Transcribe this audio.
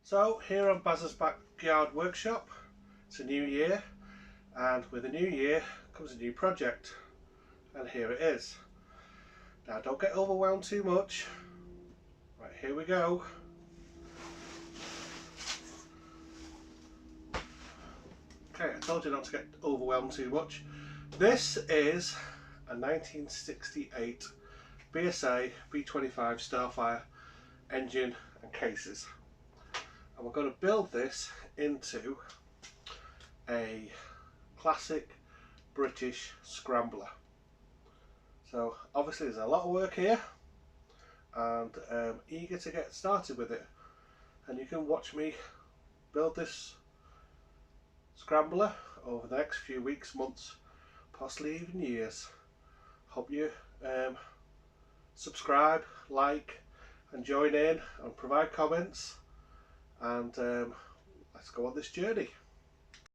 So here on Bazzas Backyard Workshop, it's a new year, and with a new year comes a new project, and here it is. Now don't get overwhelmed too much. Right, here we go. Okay, I told you not to get overwhelmed too much. This is a 1968 BSA B25 Starfire engine and cases. And we're going to build this into a classic British scrambler. So obviously there's a lot of work here, and eager to get started with it. And you can watch me build this scrambler over the next few weeks, months, possibly even years. Hope you subscribe, like and join in and provide comments, and let's go on this journey.